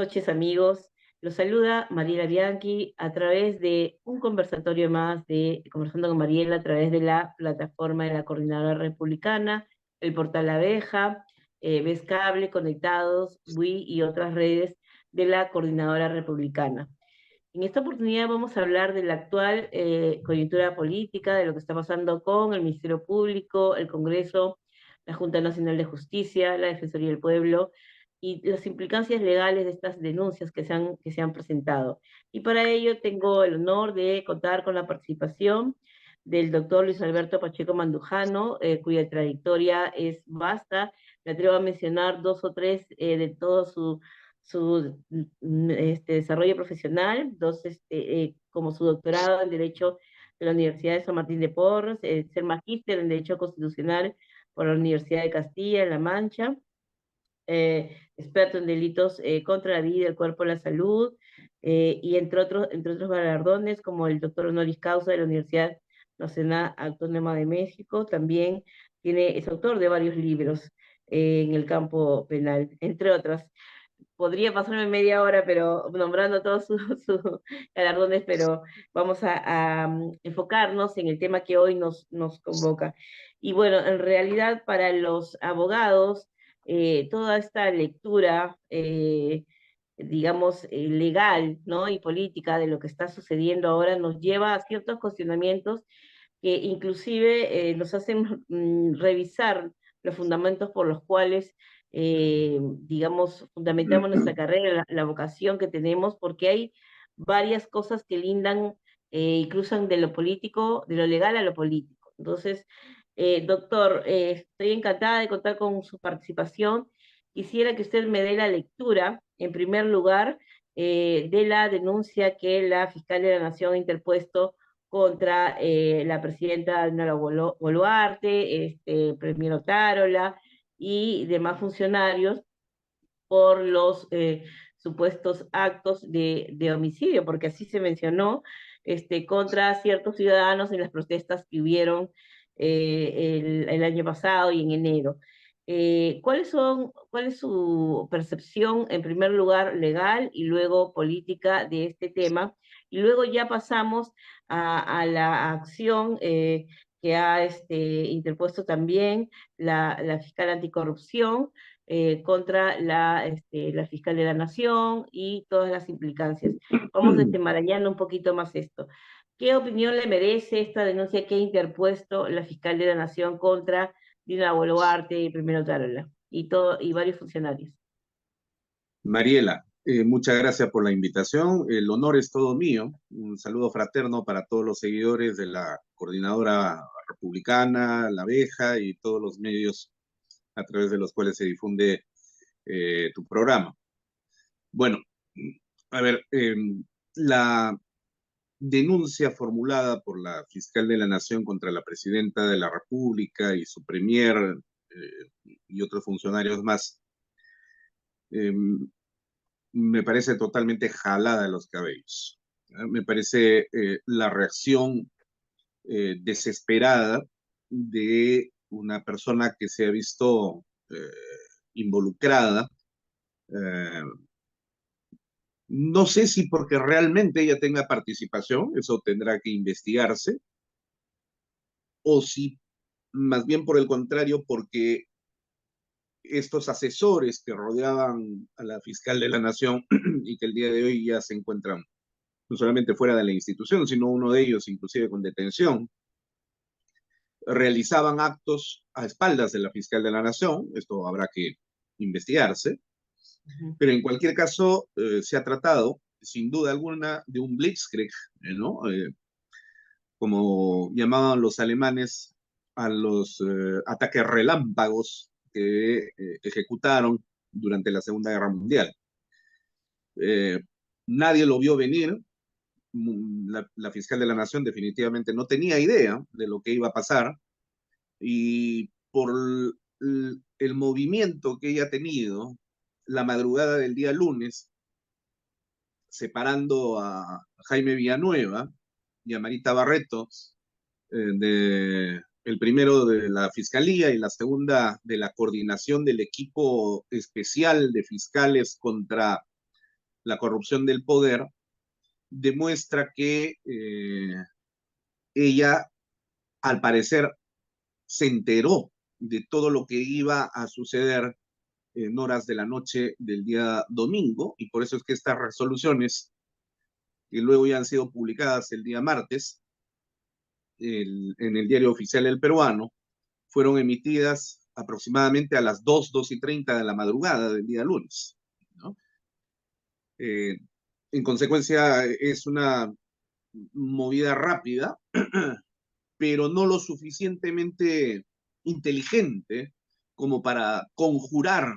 noches, amigos. Los saluda Mariela Bianchi a través de un conversatorio más de Conversando con Mariela a través de la plataforma de la Coordinadora Republicana, el portal La Abeja, Ves Cable, Conectados, WI y otras redes de la Coordinadora Republicana. En esta oportunidad vamos a hablar de la actual coyuntura política, de lo que está pasando con el Ministerio Público, el Congreso, la Junta Nacional de Justicia, la Defensoría del Pueblo y las implicancias legales de estas denuncias que se han presentado. Y para ello tengo el honor de contar con la participación del doctor Luis Alberto Pacheco Mandujano, cuya trayectoria es vasta. Me atrevo a mencionar dos o tres de todo su desarrollo profesional, como su doctorado en Derecho de la Universidad de San Martín de Porres, ser magíster en Derecho Constitucional por la Universidad de Castilla-La Mancha, experto en delitos contra la vida, el cuerpo, la salud, y entre otros galardones, como el doctor honoris causa de la Universidad Nacional Autónoma de México. También es autor de varios libros en el campo penal, entre otras. Podría pasarme media hora, pero nombrando todos sus galardones, pero vamos a enfocarnos en el tema que hoy nos convoca. Y bueno, en realidad para los abogados, toda esta lectura, digamos, legal, ¿no? Y política de lo que está sucediendo ahora nos lleva a ciertos cuestionamientos que inclusive nos hacen revisar los fundamentos por los cuales, digamos, fundamentamos nuestra carrera, la vocación que tenemos, porque hay varias cosas que lindan y cruzan de lo político, de lo legal a lo político. Entonces, doctor, estoy encantada de contar con su participación. Quisiera que usted me dé la lectura, en primer lugar, de la denuncia que la fiscal de la Nación ha interpuesto contra la presidenta Dina Boluarte, Premier Otárola y demás funcionarios por los supuestos actos de homicidio, porque así se mencionó, contra ciertos ciudadanos en las protestas que hubieron el año pasado y en enero. ¿Cuál es su percepción, en primer lugar, legal y luego política de este tema? Y luego ya pasamos a la acción que ha interpuesto también la fiscal anticorrupción contra la fiscal de la Nación y todas las implicancias. Vamos desenmarañando un poquito más esto. ¿Qué opinión le merece esta denuncia que ha interpuesto la fiscal de la Nación contra Dina Boluarte y Primero Tarola y varios funcionarios? Mariela, muchas gracias por la invitación. El honor es todo mío. Un saludo fraterno para todos los seguidores de la Coordinadora Republicana, La Abeja y todos los medios a través de los cuales se difunde tu programa. Bueno, a ver, la denuncia formulada por la fiscal de la Nación contra la presidenta de la República y su premier y otros funcionarios más eh, me parece totalmente jalada de los cabellos. Me parece la reacción desesperada de una persona que se ha visto involucrada. Eh, no sé si porque realmente ella tenga participación, eso tendrá que investigarse, o si más bien por el contrario, porque estos asesores que rodeaban a la fiscal de la Nación y que el día de hoy ya se encuentran no solamente fuera de la institución, sino uno de ellos inclusive con detención, realizaban actos a espaldas de la fiscal de la Nación. Esto habrá que investigarse, pero en cualquier caso se ha tratado sin duda alguna de un blitzkrieg, ¿no? Como llamaban los alemanes a los ataques relámpagos que ejecutaron durante la Segunda Guerra Mundial. Nadie lo vio venir. La fiscal de la Nación definitivamente no tenía idea de lo que iba a pasar, y por el movimiento que ella ha tenido la madrugada del día lunes, separando a Jaime Villanueva y a Marita Barreto, el primero de la Fiscalía y la segunda de la coordinación del equipo especial de fiscales contra la corrupción del poder, demuestra que ella, al parecer, se enteró de todo lo que iba a suceder en horas de la noche del día domingo, y por eso es que estas resoluciones, que luego ya han sido publicadas el día martes en el diario oficial El Peruano, fueron emitidas aproximadamente a las 2:30 de la madrugada del día lunes, ¿no? Eh, en consecuencia, es una movida rápida, pero no lo suficientemente inteligente como para conjurar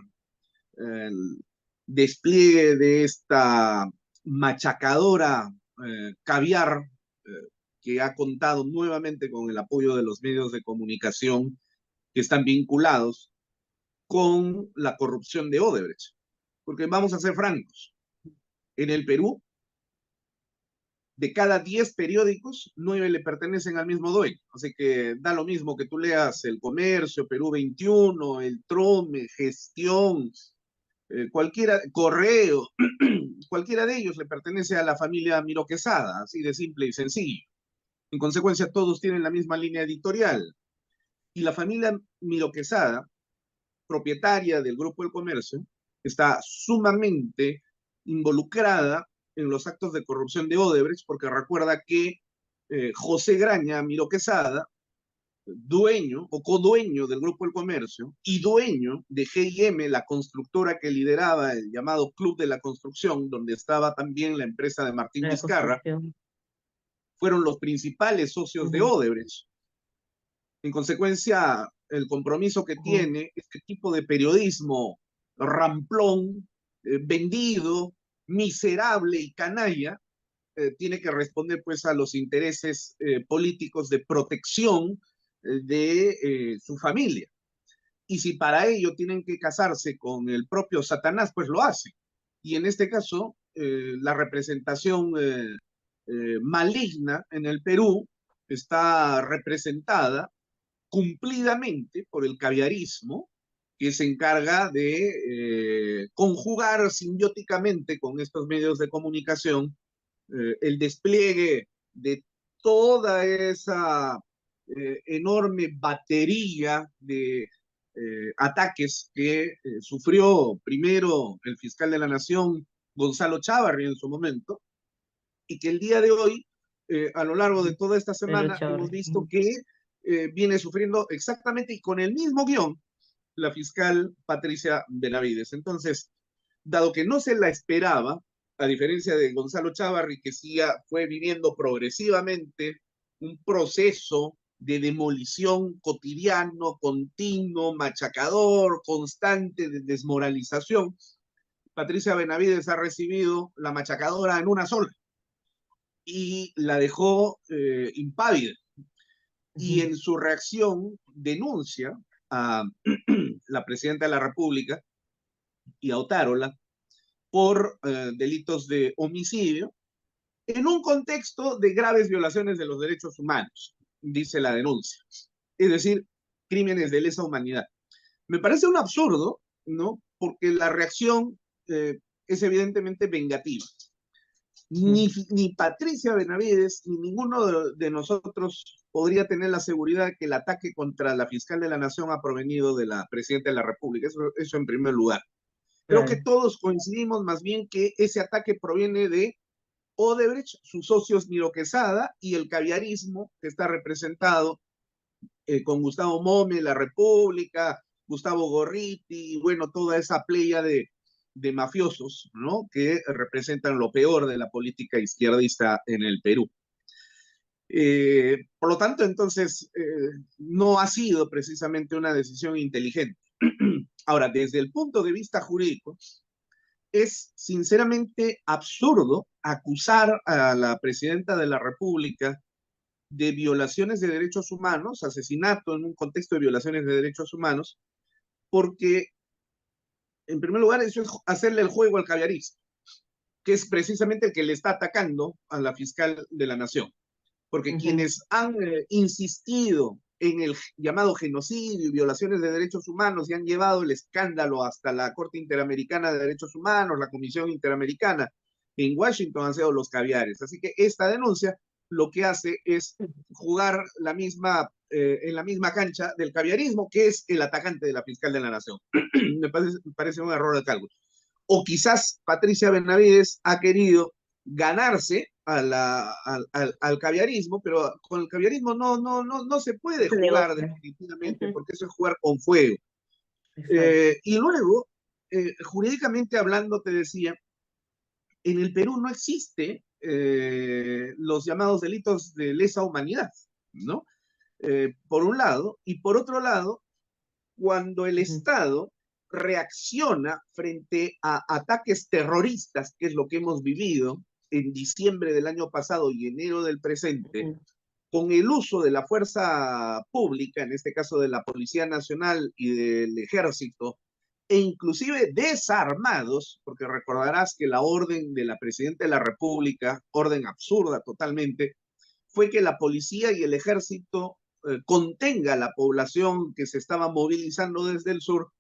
el despliegue de esta machacadora caviar que ha contado nuevamente con el apoyo de los medios de comunicación que están vinculados con la corrupción de Odebrecht. Porque vamos a ser francos, en el Perú, de cada 10 periódicos, 9 le pertenecen al mismo dueño. Así que da lo mismo que tú leas El Comercio, Perú 21, El Trome, Gestión, cualquiera, Correo, cualquiera de ellos le pertenece a la familia Miro Quesada, así de simple y sencillo. En consecuencia, todos tienen la misma línea editorial. Y la familia Miro Quesada, propietaria del Grupo El Comercio, está sumamente involucrada en los actos de corrupción de Odebrecht, porque recuerda que José Graña Miro Quesada, dueño o codueño del Grupo El Comercio y dueño de G&M, la constructora que lideraba el llamado Club de la Construcción, donde estaba también la empresa de Martín La Vizcarra, construcción. fueron los principales socios de Odebrecht. En consecuencia, el compromiso que tiene este tipo de periodismo ramplón, vendido, miserable y canalla, tiene que responder pues a los intereses políticos de protección de su familia. Y si para ello tienen que casarse con el propio Satanás, pues lo hacen. Y en este caso, la representación maligna en el Perú está representada cumplidamente por el caviarismo, que se encarga de conjugar simbióticamente con estos medios de comunicación el despliegue de toda esa enorme batería de ataques que sufrió primero el fiscal de la Nación, Gonzalo Chávarri, en su momento, y que el día de hoy, a lo largo de toda esta Pero semana, hemos chévere. visto que viene sufriendo exactamente y con el mismo guión la fiscal Patricia Benavides. Entonces, dado que no se la esperaba, a diferencia de Gonzalo Chávarri, que sí fue viviendo progresivamente un proceso de demolición cotidiano, continuo, machacador, constante de desmoralización, Patricia Benavides ha recibido la machacadora en una sola y la dejó impávida. Y en su reacción denuncia a la presidenta de la República y a Otárola por delitos de homicidio en un contexto de graves violaciones de los derechos humanos, dice la denuncia. Es decir, crímenes de lesa humanidad. Me parece un absurdo, ¿no? Porque la reacción es evidentemente vengativa. Ni Patricia Benavides, ni ninguno de nosotros podría tener la seguridad de que el ataque contra la fiscal de la Nación ha provenido de la presidenta de la República. Eso en primer lugar. Creo que Claro. todos coincidimos más bien que ese ataque proviene de Odebrecht, sus socios Miro Quesada y el caviarismo que está representado con Gustavo Mome, La República, Gustavo Gorriti, y bueno, toda esa playa de mafiosos, ¿no? Que representan lo peor de la política izquierdista en el Perú. Por lo tanto, entonces, no ha sido precisamente una decisión inteligente. Ahora, desde el punto de vista jurídico, es sinceramente absurdo acusar a la presidenta de la República de violaciones de derechos humanos, asesinato en un contexto de violaciones de derechos humanos, porque, en primer lugar, eso es hacerle el juego al caviarista, que es precisamente el que le está atacando a la fiscal de la Nación. Porque quienes han insistido en el llamado genocidio y violaciones de derechos humanos y han llevado el escándalo hasta la Corte Interamericana de Derechos Humanos, la Comisión Interamericana, en Washington han sido los caviares. Así que esta denuncia lo que hace es jugar en la misma cancha del caviarismo, que es el atacante de la fiscal de la Nación. Me parece un error de cálculo. O quizás Patricia Benavides ha querido ganarse al caviarismo, pero con el caviarismo no se puede Es un jugar negocio. definitivamente, Ujú. porque eso es jugar con fuego. Exacto. Y luego, jurídicamente hablando, te decía, en el Perú no existe los llamados delitos de lesa humanidad, ¿no? Por un lado, y por otro lado, cuando el Ujú. Estado reacciona frente a ataques terroristas, que es lo que hemos vivido en diciembre del año pasado y enero del presente, Ujú. con el uso de la fuerza pública, en este caso de la Policía Nacional y del Ejército, e inclusive desarmados, porque recordarás que la orden de la Presidenta de la República, orden absurda totalmente, fue que la policía y el ejército contenga a la población que se estaba movilizando desde el sur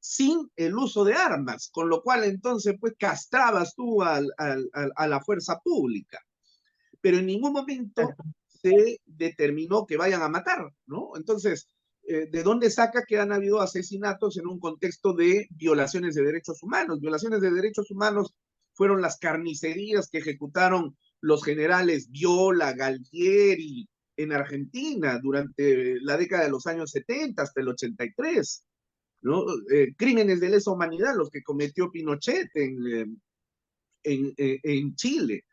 sin el uso de armas, con lo cual entonces pues castrabas tú a la fuerza pública, pero en ningún momento Exacto. se determinó que vayan a matar, ¿no? Entonces, ¿de dónde saca que han habido asesinatos en un contexto de violaciones de derechos humanos? Violaciones de derechos humanos fueron las carnicerías que ejecutaron los generales Viola, Galtieri en Argentina durante la década de los años 70 hasta el 83, ¿no? Crímenes de lesa humanidad, los que cometió Pinochet en Chile,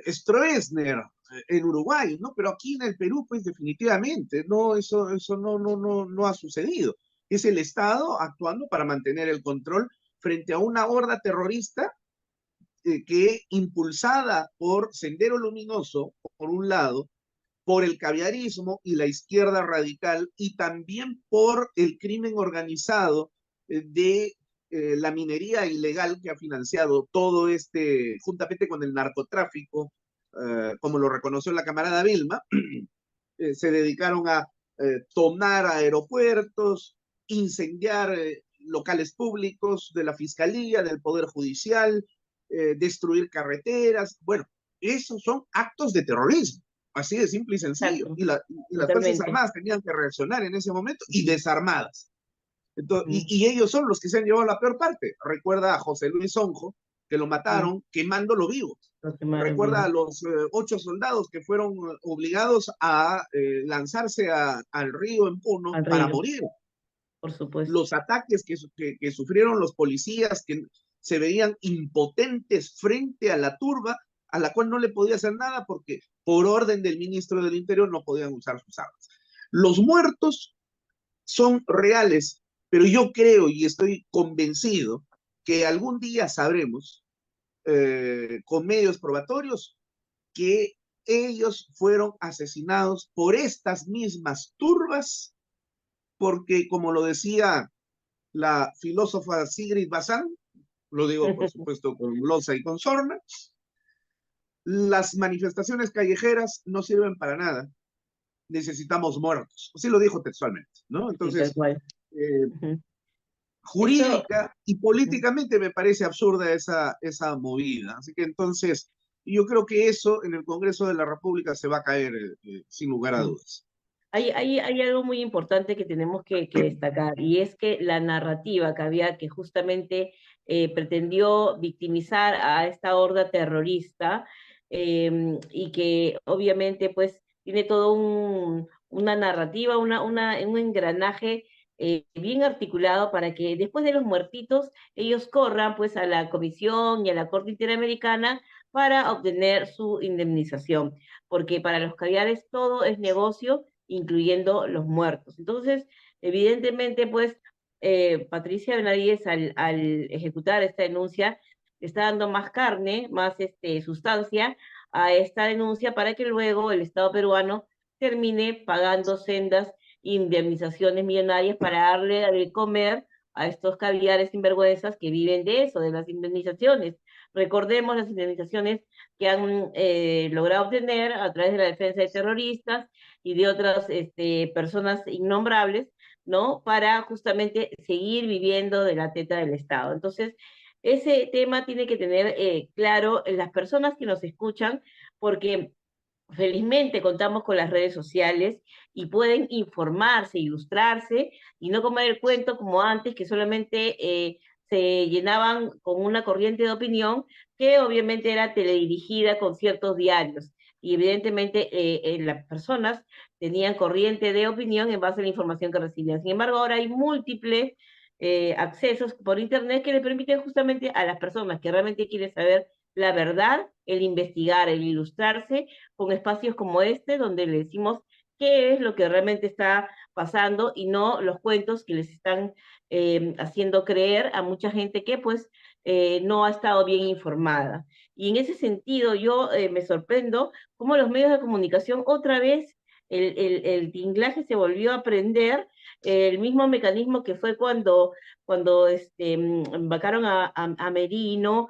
Stroessner en Uruguay, ¿no? Pero aquí en el Perú, pues definitivamente, no, eso no ha sucedido. Es el Estado actuando para mantener el control frente a una horda terrorista que impulsada por Sendero Luminoso, por un lado, por el caviarismo y la izquierda radical, y también por el crimen organizado de la minería ilegal que ha financiado todo este, juntamente con el narcotráfico, como lo reconoció la camarada Vilma, se dedicaron a tomar aeropuertos, incendiar locales públicos de la Fiscalía, del Poder Judicial, destruir carreteras. Bueno, esos son actos de terrorismo, así de simple y sencillo. Exacto. Y las Fuerzas Totalmente. Armadas tenían que reaccionar en ese momento y Ujú. desarmadas. Entonces, Ujú. y ellos son los que se han llevado la peor parte. Recuerda a José Luis Onjo, que lo Ujú. mataron quemándolo vivo. Lo quemaron Recuerda a vivo. los 8 soldados que fueron obligados a lanzarse al río en Puno Al para río, morir. por supuesto. Los ataques que sufrieron los policías que se veían impotentes frente a la turba, a la cual no le podía hacer nada porque por orden del ministro del Interior no podían usar sus armas. Los muertos son reales, pero yo creo y estoy convencido que algún día sabremos, con medios probatorios, que ellos fueron asesinados por estas mismas turbas, porque como lo decía la filósofa Sigrid Bazán, lo digo por supuesto con glosa y con sorna, las manifestaciones callejeras no sirven para nada, necesitamos muertos. Así lo dijo textualmente, ¿no? Sí, tal Entonces, cual. eh, Ujú. Eso, jurídica y políticamente me parece absurda esa movida. Así que entonces, yo creo que eso en el Congreso de la República se va a caer sin lugar a ujú. dudas. Hay algo muy importante que tenemos que destacar, y es que la narrativa que justamente pretendió victimizar a esta horda terrorista, y que obviamente pues tiene todo una narrativa, un engranaje bien articulado para que después de los muertitos ellos corran pues a la Comisión y a la Corte Interamericana para obtener su indemnización, porque para los caviares todo es negocio, incluyendo los muertos. Entonces, evidentemente, pues, Patricia Benavides, al ejecutar esta denuncia, está dando más carne, más sustancia a esta denuncia para que luego el Estado peruano termine pagando sendas indemnizaciones millonarias para darle de comer a estos caviares sinvergüenzas que viven de eso, de las indemnizaciones. Recordemos las indemnizaciones que han logrado obtener a través de la defensa de terroristas y de otras personas innombrables, ¿no? Para justamente seguir viviendo de la teta del Estado. Entonces, ese tema tiene que tener claro las personas que nos escuchan, porque felizmente contamos con las redes sociales y pueden informarse, ilustrarse y no comer el cuento como antes, que solamente se llenaban con una corriente de opinión que obviamente era teledirigida con ciertos diarios. Y evidentemente las personas tenían corriente de opinión en base a la información que recibían. Sin embargo, ahora hay múltiples accesos por Internet que le permiten justamente a las personas que realmente quieren saber la verdad, el investigar, el ilustrarse con espacios como este, donde le decimos qué es lo que realmente está pasando y no los cuentos que les están haciendo creer a mucha gente que pues no ha estado bien informada. Y en ese sentido yo me sorprendo cómo los medios de comunicación otra vez el tinglaje se volvió a prender, el mismo mecanismo que fue cuando vacaron a Merino,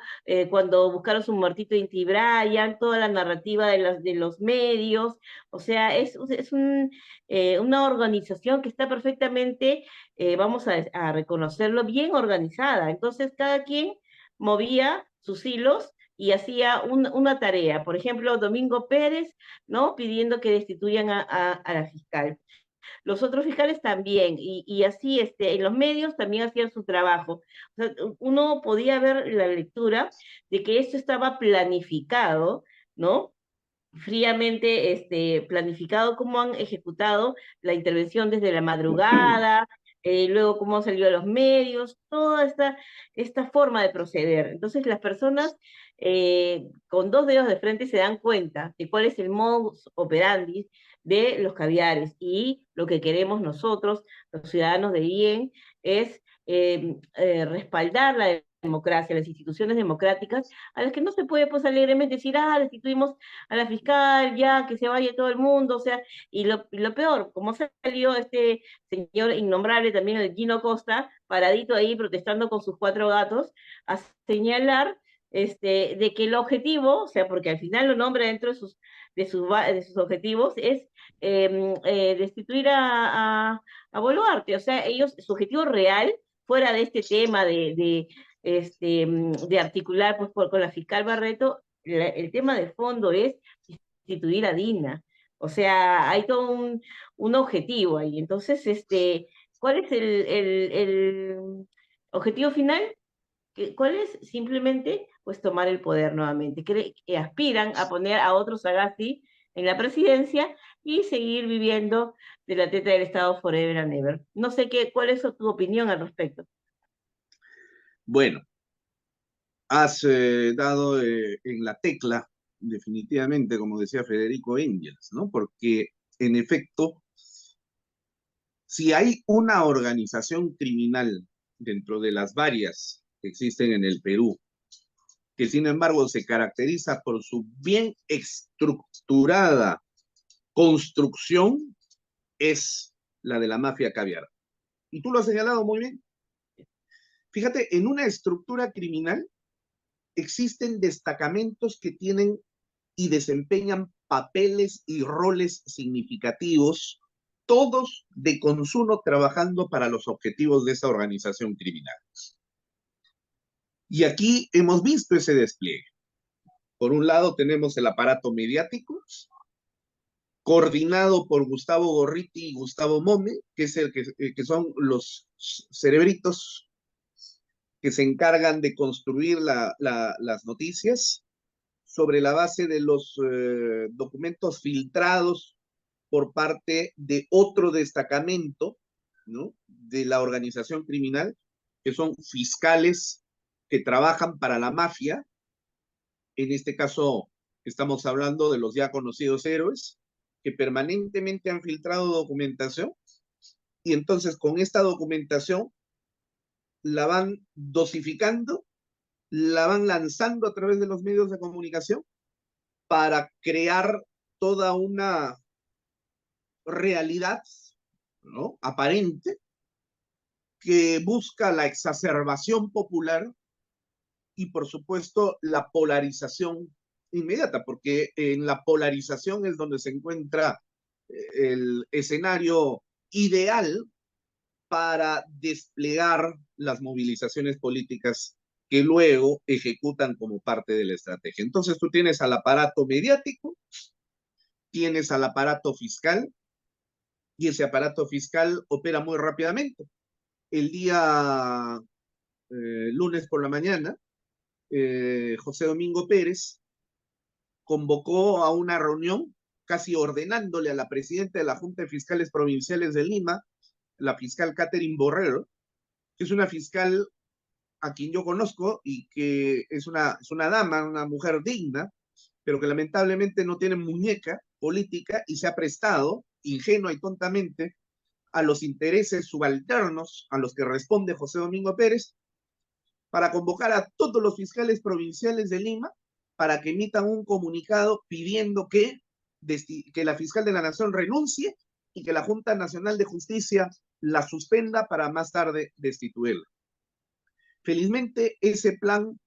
cuando buscaron su muertito Inti Brian, toda la narrativa de los medios, o sea, una organización que está perfectamente, vamos a reconocerlo, bien organizada. Entonces, cada quien movía sus hilos y hacía una tarea. Por ejemplo, Domingo Pérez, ¿no? Pidiendo que destituyan a la fiscal. Los otros fiscales también, y así en los medios también hacían su trabajo. O sea, uno podía ver la lectura de que esto estaba planificado, ¿no? Fríamente planificado cómo han ejecutado la intervención desde la madrugada, luego cómo han salido a los medios, toda esta forma de proceder. Entonces las personas con dos dedos de frente se dan cuenta de cuál es el modus operandi de los caviares y lo que queremos nosotros, los ciudadanos de bien, es respaldar la democracia, las instituciones democráticas, a las que no se puede pues alegremente decir, destituimos a la fiscal, ya, que se vaya todo el mundo, o sea, y lo peor, como salió este señor innombrable también, el Gino Costa, paradito ahí protestando con sus cuatro gatos, a señalar de que el objetivo, o sea, porque al final lo nombra dentro de sus objetivos, es destituir a Boluarte, o sea, ellos, su objetivo real, fuera de este tema de articular pues, con la fiscal Barreto, el tema de fondo es instituir a Dina. O sea, hay todo un objetivo ahí. Entonces, ¿cuál es el objetivo final? ¿Cuál es? Simplemente, pues, tomar el poder nuevamente. Que aspiran a poner a otros Sagasti en la presidencia y seguir viviendo de la teta del Estado forever and ever. No sé cuál es tu opinión al respecto. Bueno, has dado en la tecla, definitivamente, como decía Federico Engels, ¿no? Porque, en efecto, si hay una organización criminal dentro de las varias que existen en el Perú, que sin embargo se caracteriza por su bien estructurada construcción, es la de la mafia caviar. Y tú lo has señalado muy bien. Fíjate, en una estructura criminal existen destacamentos que tienen y desempeñan papeles y roles significativos, todos de consumo trabajando para los objetivos de esa organización criminal. Y aquí hemos visto ese despliegue. Por un lado tenemos el aparato mediático, coordinado por Gustavo Gorriti y Gustavo Mome, que son los cerebritos que se encargan de construir las noticias sobre la base de los documentos filtrados por parte de otro destacamento, ¿no? De la organización criminal, que son fiscales que trabajan para la mafia. En este caso, estamos hablando de los ya conocidos héroes, que permanentemente han filtrado documentación, y entonces con esta documentación la van dosificando, la van lanzando a través de los medios de comunicación para crear toda una realidad, ¿no? Aparente, que busca la exacerbación popular y, por supuesto, la polarización inmediata, porque en la polarización es donde se encuentra el escenario ideal para desplegar las movilizaciones políticas que luego ejecutan como parte de la estrategia. Entonces tú tienes al aparato mediático, tienes al aparato fiscal, y ese aparato fiscal opera muy rápidamente. El día lunes por la mañana, José Domingo Pérez convocó a una reunión, casi ordenándole a la presidenta de la Junta de Fiscales Provinciales de Lima, la fiscal Catherine Borrero, que es una fiscal a quien yo conozco y que es una dama, una mujer digna, pero que lamentablemente no tiene muñeca política y se ha prestado ingenua y tontamente a los intereses subalternos a los que responde José Domingo Pérez, para convocar a todos los fiscales provinciales de Lima para que emitan un comunicado pidiendo que la fiscal de la Nación renuncie y que la Junta Nacional de Justicia la suspenda para más tarde destituirla. Felizmente, ese plan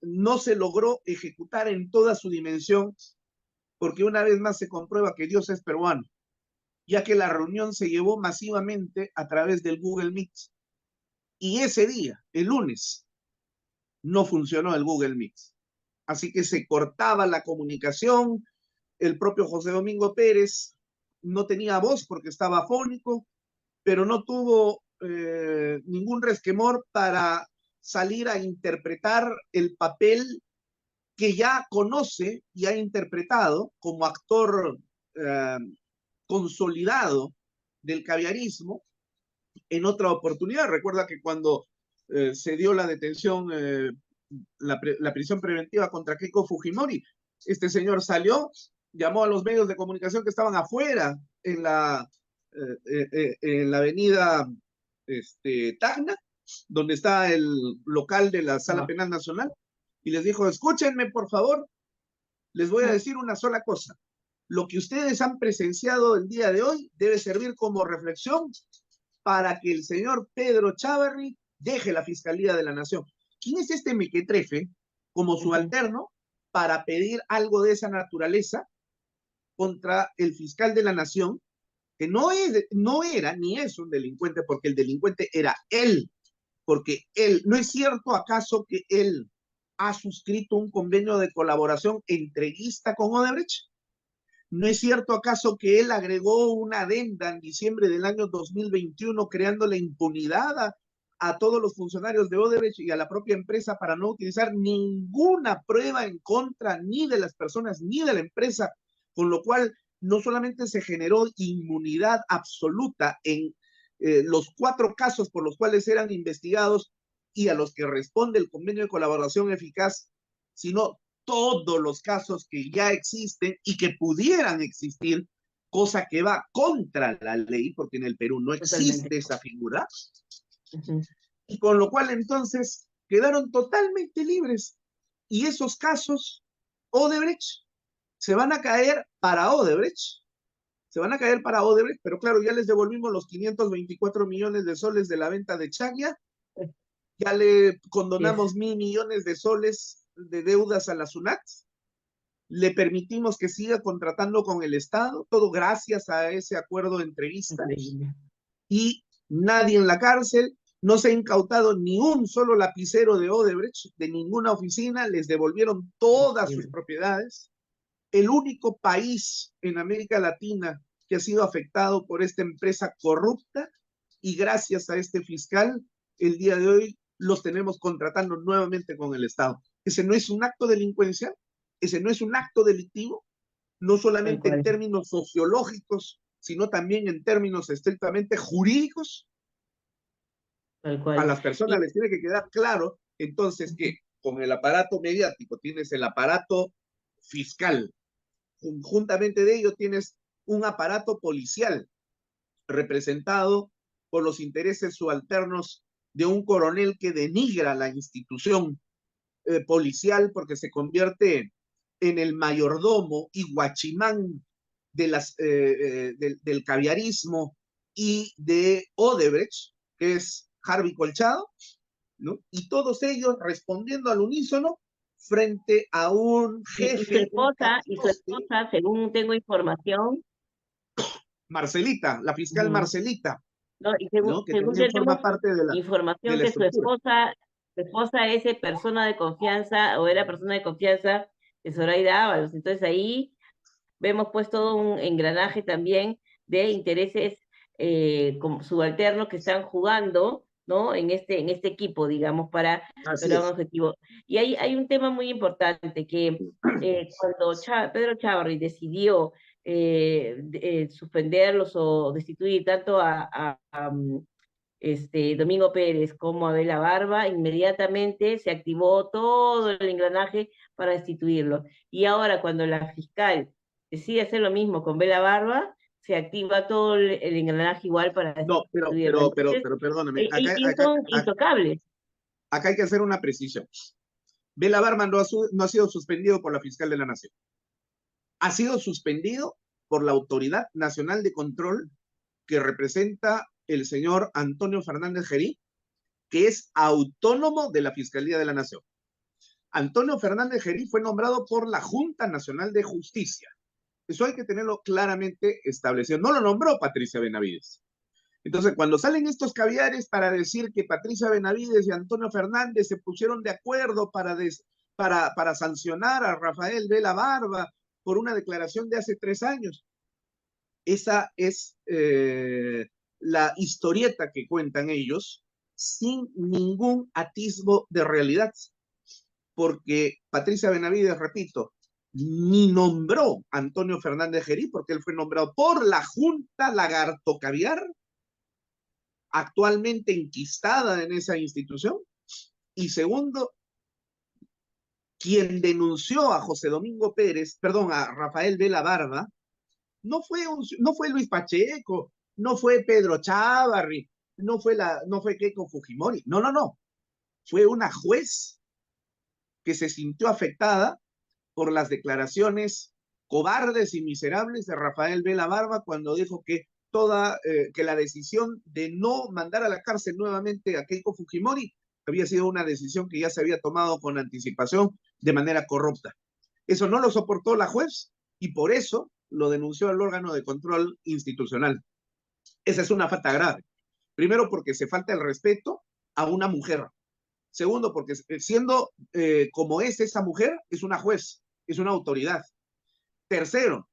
no se logró ejecutar en toda su dimensión, porque una vez más se comprueba que Dios es peruano, ya que la reunión se llevó masivamente a través del Google Meet. Y ese día, el lunes, no funcionó el Google Meet. Así que se cortaba la comunicación, el propio José Domingo Pérez no tenía voz porque estaba afónico, pero no tuvo ningún resquemor para salir a interpretar el papel que ya conoce y ha interpretado como actor consolidado del caviarismo en otra oportunidad. Recuerda que cuando se dio la detención, la prisión preventiva contra Keiko Fujimori, este señor salió, llamó a los medios de comunicación que estaban afuera en la avenida Tacna, donde está el local de la Sala Penal Nacional, y les dijo: escúchenme, por favor, les voy a decir una sola cosa. Lo que ustedes han presenciado el día de hoy debe servir como reflexión para que el señor Pedro Chávarri deje la Fiscalía de la Nación. ¿Quién es este mequetrefe como subalterno para pedir algo de esa naturaleza contra el fiscal de la Nación, que no era ni es un delincuente, porque el delincuente era él, porque él, ¿no es cierto acaso que él ha suscrito un convenio de colaboración entreguista con Odebrecht? ¿No es cierto acaso que él agregó una adenda en diciembre del año 2021 creando la impunidad a todos los funcionarios de Odebrecht y a la propia empresa para no utilizar ninguna prueba en contra ni de las personas ni de la empresa? Con lo cual no solamente se generó inmunidad absoluta en los 4 casos por los cuales eran investigados y a los que responde el convenio de colaboración eficaz, sino todos los casos que ya existen y que pudieran existir, cosa que va contra la ley, porque en el Perú no existe esa figura, y con lo cual entonces quedaron totalmente libres. Y esos casos, Odebrecht, se van a caer para Odebrecht, pero claro, ya les devolvimos los 524 millones de soles de la venta de Chaglia, ya le condonamos 1.000 millones de soles de deudas a la SUNAT, le permitimos que siga contratando con el Estado, todo gracias a ese acuerdo entreguista, y nadie en la cárcel, no se ha incautado ni un solo lapicero de Odebrecht, de ninguna oficina, les devolvieron todas sus propiedades. El único país en América Latina que ha sido afectado por esta empresa corrupta, y gracias a este fiscal, el día de hoy los tenemos contratando nuevamente con el Estado. ¿Ese no es un acto delincuencial? ¿Ese no es un acto delictivo? No solamente en términos sociológicos, sino también en términos estrictamente jurídicos. A las personas les tiene que quedar claro, entonces, que con el aparato mediático tienes el aparato fiscal, conjuntamente de ello tienes un aparato policial representado por los intereses subalternos de un coronel que denigra la institución policial porque se convierte en el mayordomo y guachimán del caviarismo y de Odebrecht, que es Harvey Colchado, ¿no? Y todos ellos respondiendo al unísono frente a un jefe, y su esposa, según tengo información, Marcelita, la fiscal Marcelita, no, y según, ¿no? Que según también tenemos forma parte de información la que su estructura. esposa su esposa es persona de confianza o era persona de confianza de Zoraida Ábalos. Entonces ahí vemos pues todo un engranaje también de intereses como subalternos que están jugando, ¿no? En este equipo, digamos, para Así lograr un es. objetivo. Y hay un tema muy importante que cuando Pedro Chávarri decidió suspenderlos o destituir tanto Domingo Pérez como Abela Barba, inmediatamente se activó todo el engranaje para destituirlo. Y ahora cuando la fiscal decide hacer lo mismo con Bela Barba, se activa todo el engranaje igual para No, destituirlo. Entonces, perdóname, ellos son intocables. acá hay que hacer una precisión. Bela Barba no ha sido suspendido por la fiscal de la Nación. Ha sido suspendido por la Autoridad Nacional de Control que representa el señor Antonio Fernández Gerí, que es autónomo de la Fiscalía de la Nación. Antonio Fernández Gerí fue nombrado por la Junta Nacional de Justicia. Eso hay que tenerlo claramente establecido. No lo nombró Patricia Benavides. Entonces, cuando salen estos caviares para decir que Patricia Benavides y Antonio Fernández se pusieron de acuerdo para sancionar a Rafael Vela Barba por una declaración de hace 3 años, esa es la historieta que cuentan ellos sin ningún atisbo de realidad. Porque Patricia Benavides, repito, ni nombró a Antonio Fernández Gerí, porque él fue nombrado por la Junta Lagarto Caviar, actualmente enquistada en esa institución. Y segundo, quien denunció a José Domingo Pérez, perdón, a Rafael Vela Barba, no fue Luis Pacheco, no fue Pedro Chávarri, no fue Keiko Fujimori, no, fue una juez que se sintió afectada por las declaraciones cobardes y miserables de Rafael Vela Barba cuando dijo que la decisión de no mandar a la cárcel nuevamente a Keiko Fujimori había sido una decisión que ya se había tomado con anticipación de manera corrupta. Eso no lo soportó la juez y por eso lo denunció al órgano de control institucional. Esa es una falta grave. Primero, porque se falta el respeto a una mujer. Segundo, porque siendo como es esa mujer, es una juez, es una autoridad. Tercero,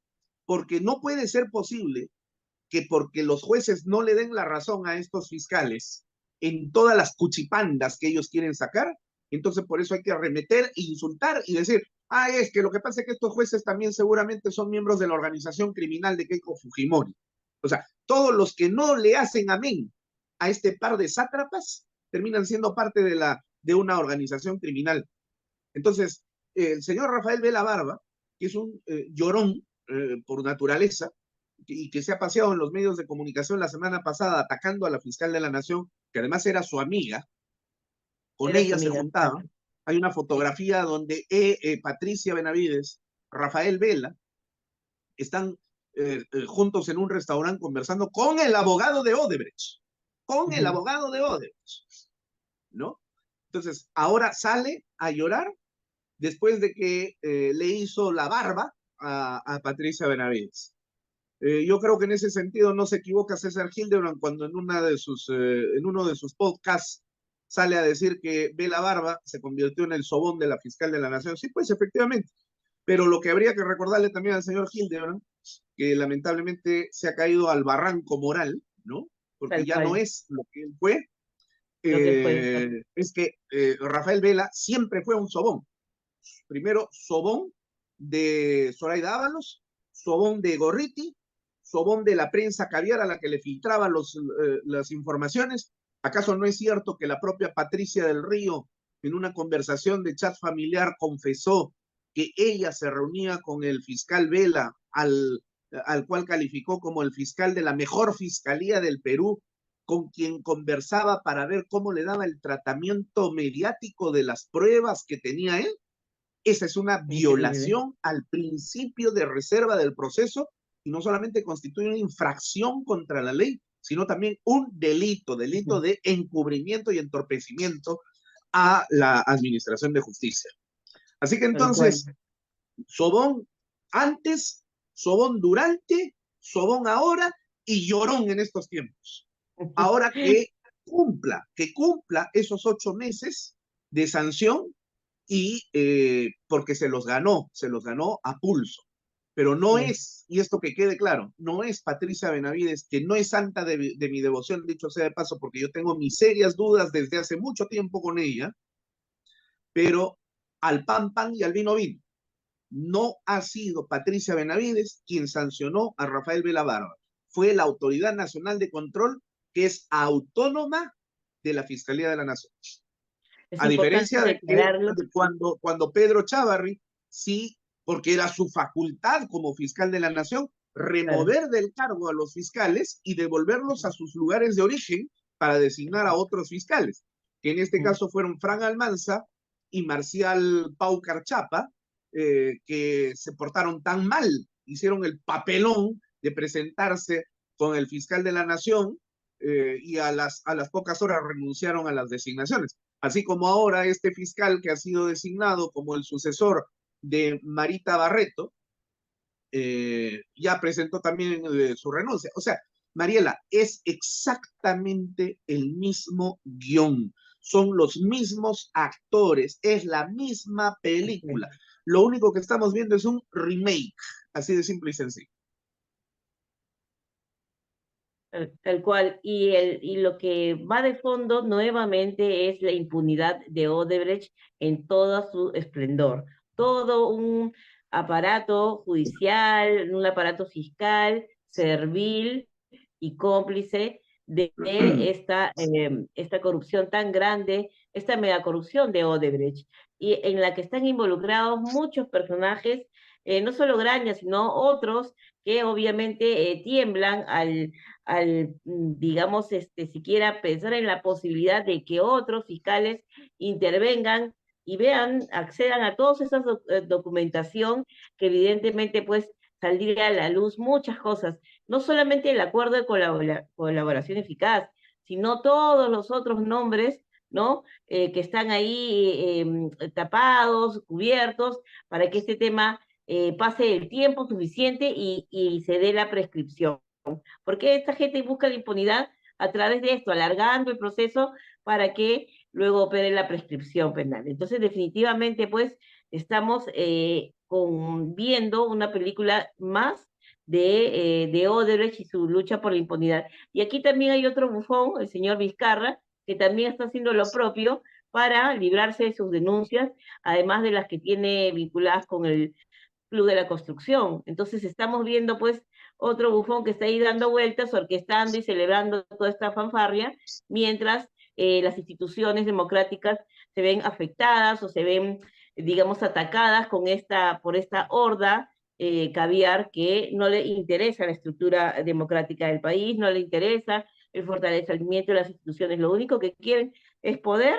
porque no puede ser posible que porque los jueces no le den la razón a estos fiscales en todas las cuchipandas que ellos quieren sacar, entonces por eso hay que arremeter, insultar y decir, es que lo que pasa es que estos jueces también seguramente son miembros de la organización criminal de Keiko Fujimori. O sea, todos los que no le hacen amén a este par de sátrapas terminan siendo parte de una organización criminal. Entonces, el señor Rafael Vela Barba, que es un llorón por naturaleza, y que se ha paseado en los medios de comunicación la semana pasada atacando a la fiscal de la Nación, que además era su amiga, con Era su ella se amiga. juntaban. Hay una fotografía donde Patricia Benavides, Rafael Vela, están juntos en un restaurante conversando con el abogado de Odebrecht, con el abogado de Odebrecht, ¿no? Entonces, ahora sale a llorar después de que le hizo la barba a Patricia Benavides. Yo creo que en ese sentido no se equivoca César Hildebrand cuando en uno de sus podcasts sale a decir que Bela Barba se convirtió en el sobón de la fiscal de la Nación. Sí, pues efectivamente. Pero lo que habría que recordarle también al señor Hildebrand, que lamentablemente se ha caído al barranco moral, ¿no? Porque Tal ya no cual, es lo que él fue, lo que fue. es que Rafael Vela siempre fue un sobón. Primero, sobón de Zoraida Ábalos, sobón de Gorriti, sobón de la prensa caviar a la que le filtraban las informaciones. ¿Acaso no es cierto que la propia Patricia del Río, en una conversación de chat familiar, confesó que ella se reunía con el fiscal Vela, al cual calificó como el fiscal de la mejor fiscalía del Perú, con quien conversaba para ver cómo le daba el tratamiento mediático de las pruebas que tenía él? Esa es una Increíble. violación al principio de reserva del proceso y no solamente constituye una infracción contra la ley, sino también un delito de encubrimiento y entorpecimiento a la administración de justicia. Así que Tal cual. entonces, Sobón antes, Sobón durante, Sobón ahora y llorón en estos tiempos. Ahora que cumpla esos 8 meses de sanción y porque se los ganó a pulso. Pero no Sí, es, y esto que quede claro, no es Patricia Benavides, que no es santa de mi devoción, dicho sea de paso, porque yo tengo mis serias dudas desde hace mucho tiempo con ella, pero al pan pan y al vino vino. No ha sido Patricia Benavides quien sancionó a Rafael Vela Bárbara. Fue la Autoridad Nacional de Control, que es autónoma de la Fiscalía de la Nación. es A diferencia importante de que declararlo. cuando Pedro Chávarri, sí, porque era su facultad como fiscal de la Nación, Claro. remover del cargo a los fiscales y devolverlos a sus lugares de origen para designar a otros fiscales, que en este caso fueron Fran Almanza y Marcial Pau Carchapa, que se portaron tan mal, hicieron el papelón de presentarse con el fiscal de la Nación y a las pocas horas renunciaron a las designaciones. Así como ahora este fiscal que ha sido designado como el sucesor de Marita Barreto, ya presentó también su renuncia. O sea, Mariela, es exactamente el mismo guión, son los mismos actores, es la misma película. Lo único que estamos viendo es un remake, así de simple y sencillo. Tal cual. Y lo que va de fondo nuevamente es la impunidad de Odebrecht en todo su esplendor. Todo un aparato judicial, un aparato fiscal, servil y cómplice de esta corrupción tan grande, esta megacorrupción de Odebrecht, y en la que están involucrados muchos personajes, no solo Graña, sino otros que obviamente tiemblan digamos, siquiera pensar en la posibilidad de que otros fiscales intervengan y vean, accedan a toda esa documentación que evidentemente pues saldría a la luz muchas cosas, no solamente el acuerdo de colaboración eficaz, sino todos los otros nombres, ¿no? Que están ahí tapados, cubiertos, para que este tema pase el tiempo suficiente y se dé la prescripción. Porque esta gente busca la impunidad a través de esto, alargando el proceso para que luego opere la prescripción penal. Entonces, definitivamente, pues, estamos viendo una película más de Odebrecht y su lucha por la impunidad. Y aquí también hay otro bufón, el señor Vizcarra, que también está haciendo lo propio para librarse de sus denuncias, además de las que tiene vinculadas con el Club de la Construcción. Entonces estamos viendo pues otro bufón que está ahí dando vueltas, orquestando y celebrando toda esta fanfarria, mientras las instituciones democráticas se ven afectadas o se ven, digamos, atacadas por esta horda caviar que no le interesa la estructura democrática del país, no le interesa el fortalecimiento de las instituciones, lo único que quieren es poder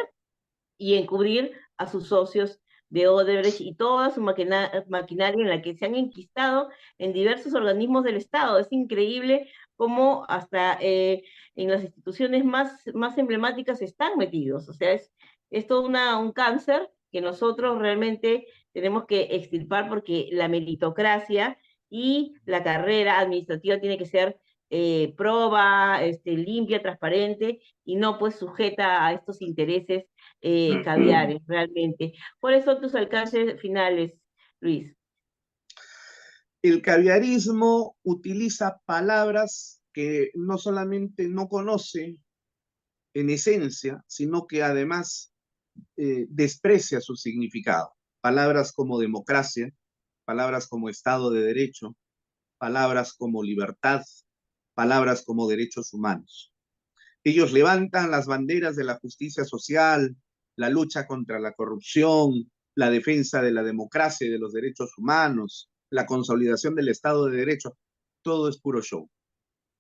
y encubrir a sus socios de Odebrecht y toda su maquinaria en la que se han enquistado en diversos organismos del Estado. Es increíble cómo hasta en las instituciones más emblemáticas están metidos. O sea, es todo un cáncer que nosotros realmente tenemos que extirpar porque la meritocracia y la carrera administrativa tiene que ser proba, limpia, transparente y no pues sujeta a estos intereses caviares realmente. ¿Cuáles son tus alcances finales, Luis? El caviarismo utiliza palabras que no solamente no conoce en esencia, sino que además desprecia su significado. Palabras como democracia, palabras como Estado de Derecho, palabras como libertad, palabras como derechos humanos. Ellos levantan las banderas de la justicia social, la lucha contra la corrupción, la defensa de la democracia y de los derechos humanos, la consolidación del Estado de Derecho. Todo es puro show,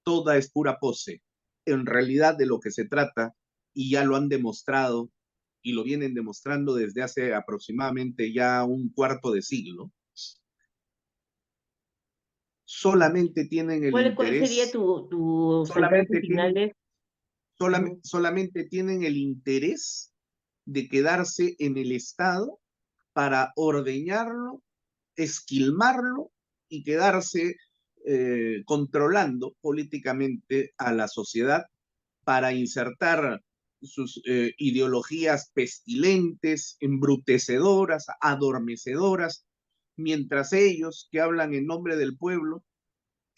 toda es pura pose. En realidad de lo que se trata, y ya lo han demostrado y lo vienen demostrando desde hace aproximadamente ya un cuarto de siglo, solamente tienen el ¿Cuál sería interés, tus alcances solamente tienen, finales? Ujú. solamente tienen el interés de quedarse en el Estado para ordeñarlo, esquilmarlo y quedarse controlando políticamente a la sociedad para insertar sus ideologías pestilentes, embrutecedoras, adormecedoras, mientras ellos que hablan en nombre del pueblo,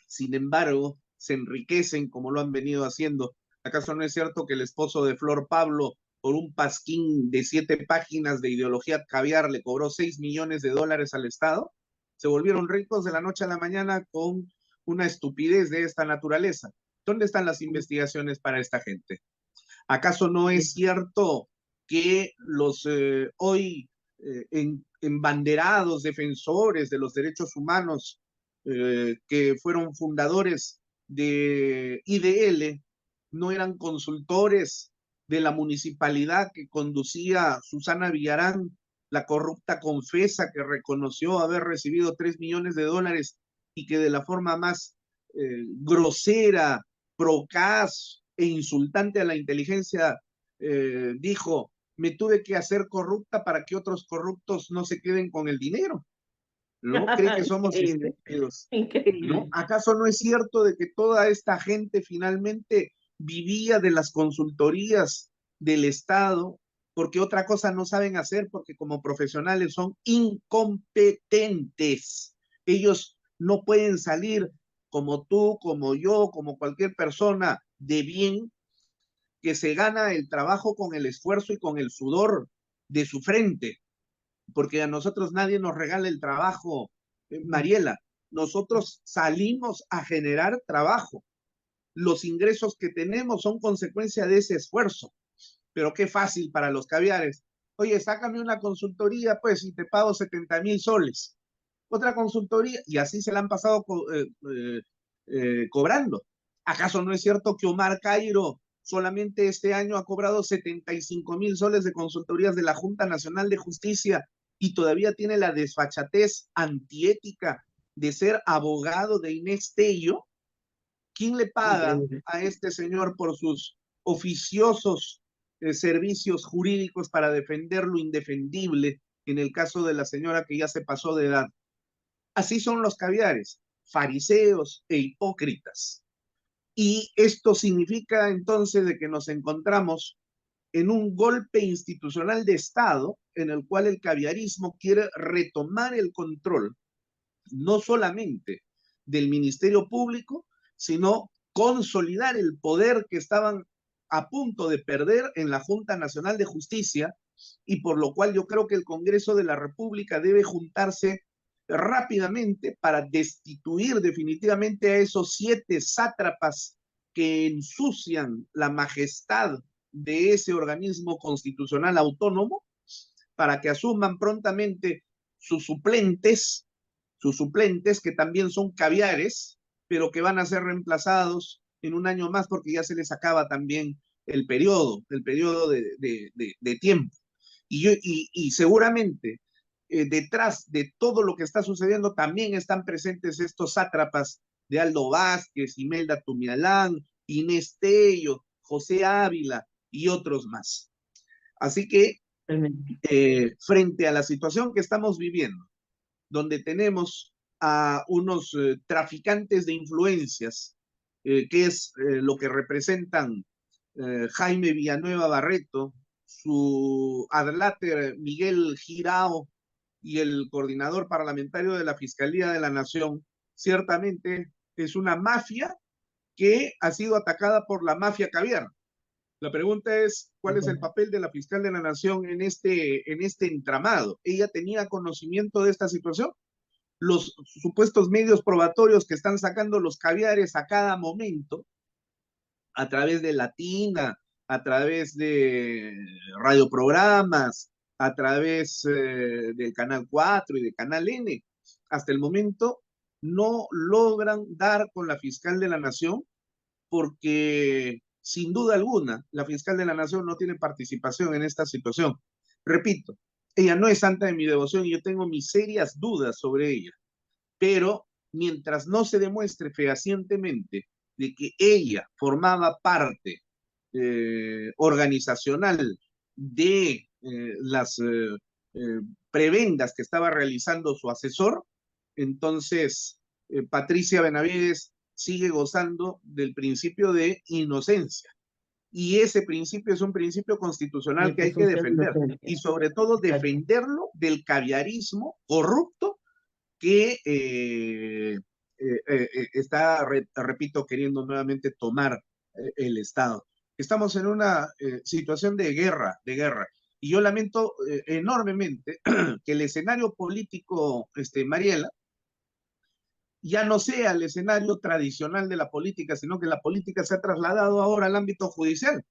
sin embargo, se enriquecen como lo han venido haciendo. ¿Acaso no es cierto que el esposo de Flor Pablo, por un pasquín de 7 páginas de ideología caviar, le cobró $6 millones al Estado? Se volvieron ricos de la noche a la mañana con una estupidez de esta naturaleza. ¿Dónde están las investigaciones para esta gente? ¿Acaso no es cierto que los hoy embanderados defensores de los derechos humanos que fueron fundadores de IDL no eran consultores de la municipalidad que conducía Susana Villarán, la corrupta confesa que reconoció haber recibido $3 millones y que de la forma más grosera, procaz e insultante a la inteligencia dijo: me tuve que hacer corrupta para que otros corruptos no se queden con el dinero? ¿No? ¿Cree que somos Increíble, estúpidos? ¿No? increíble. ¿Acaso no es cierto de que toda esta gente finalmente vivía de las consultorías del Estado? Porque otra cosa no saben hacer, porque como profesionales son incompetentes. Ellos no pueden salir como tú, como yo, como cualquier persona de bien que se gana el trabajo con el esfuerzo y con el sudor de su frente, porque a nosotros nadie nos regala el trabajo, Mariela. Nosotros salimos a generar trabajo. Los ingresos que tenemos son consecuencia de ese esfuerzo. Pero qué fácil para los caviares. Oye, sácame una consultoría, pues, y te pago 70,000 soles. Otra consultoría, y así se la han pasado cobrando. ¿Acaso no es cierto que Omar Cairo solamente este año ha cobrado 75,000 soles de consultorías de la Junta Nacional de Justicia y todavía tiene la desfachatez antiética de ser abogado de Inés Tello? ¿Quién le paga Increíble. a este señor por sus oficiosos servicios jurídicos para defender lo indefendible en el caso de la señora que ya se pasó de edad? Así son los caviares, fariseos e hipócritas. Y esto significa entonces de que nos encontramos en un golpe institucional de Estado en el cual el caviarismo quiere retomar el control no solamente del Ministerio Público, sino consolidar el poder que estaban a punto de perder en la Junta Nacional de Justicia, y por lo cual yo creo que el Congreso de la República debe juntarse rápidamente para destituir definitivamente a esos 7 sátrapas que ensucian la majestad de ese organismo constitucional autónomo, para que asuman prontamente sus suplentes, sus suplentes que también son caviares, pero que van a ser reemplazados en un año más porque ya se les acaba también el periodo de tiempo. Y seguramente detrás de todo lo que está sucediendo también están presentes estos sátrapas de Aldo Vázquez, Imelda Tumialán, Inés Tello, José Ávila y otros más. Así que Realmente. frente a la situación que estamos viviendo, donde tenemos a unos traficantes de influencias, que es lo que representan Jaime Villanueva Barreto, su adláter Miguel Girao y el coordinador parlamentario de la Fiscalía de la Nación, ciertamente es una mafia que ha sido atacada por la mafia caviar. La pregunta es, ¿cuál es el papel de la fiscal de la Nación en este entramado? ¿Ella tenía conocimiento de esta situación? Los supuestos medios probatorios que están sacando los caviares a cada momento, a través de Latina, a través de radioprogramas, a través del Canal 4 y de Canal N, hasta el momento no logran dar con la fiscal de la Nación, porque sin duda alguna la fiscal de la Nación no tiene participación en esta situación. Repito, ella no es santa de mi devoción y yo tengo mis serias dudas sobre ella, pero mientras no se demuestre fehacientemente de que ella formaba parte organizacional de las prebendas que estaba realizando su asesor, entonces Patricia Benavides sigue gozando del principio de inocencia. Y ese principio es un principio constitucional de que hay que presunción de defender, y inocencia. sobre todo Exacto. defenderlo del caviarismo corrupto que está, repito, queriendo nuevamente tomar el Estado. Estamos en una situación de guerra, y yo lamento enormemente que el escenario político, Mariela, ya no sea el escenario tradicional de la política, sino que la política se ha trasladado ahora al ámbito judicial,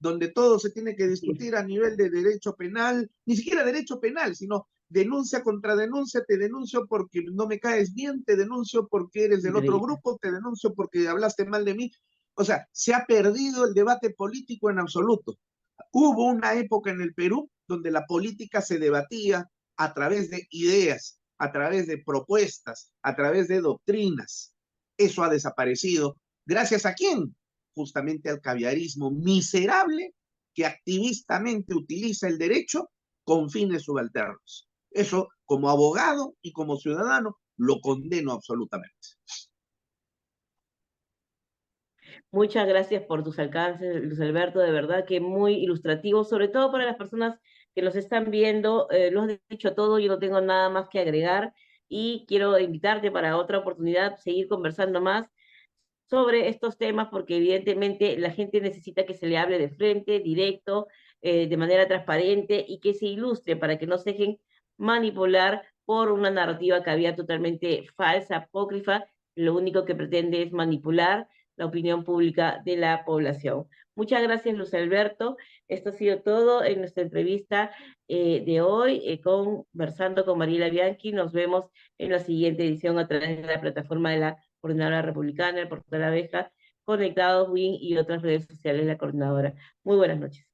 donde todo se tiene que Así es. discutir a nivel de derecho penal, ni siquiera derecho penal, sino denuncia contra denuncia, te denuncio porque no me caes bien, te denuncio porque eres del otro Increíble. grupo, te denuncio porque hablaste mal de mí. O sea, se ha perdido el debate político en absoluto. Hubo una época en el Perú donde la política se debatía a través de ideas, a través de propuestas, a través de doctrinas. Eso ha desaparecido. ¿Gracias a quién? Justamente al caviarismo miserable que activistamente utiliza el derecho con fines subalternos. Eso, como abogado y como ciudadano, lo condeno absolutamente. Muchas gracias por tus alcances, Luis Alberto, de verdad que muy ilustrativo, sobre todo para las personas que nos están viendo. Lo has dicho todo, yo no tengo nada más que agregar y quiero invitarte para otra oportunidad, seguir conversando más sobre estos temas, porque evidentemente la gente necesita que se le hable de frente, directo, de manera transparente y que se ilustre para que no se dejen manipular por una narrativa que había totalmente falsa, apócrifa, lo único que pretende es manipular la opinión pública de la población. Muchas gracias, Luis Alberto. Esto ha sido todo en nuestra entrevista de hoy, conversando con Mariela Bianchi. Nos vemos en la siguiente edición a través de la plataforma de la Coordinadora Republicana, el Portal Abeja, Conectados, WIN y otras redes sociales de la Coordinadora. Muy buenas noches.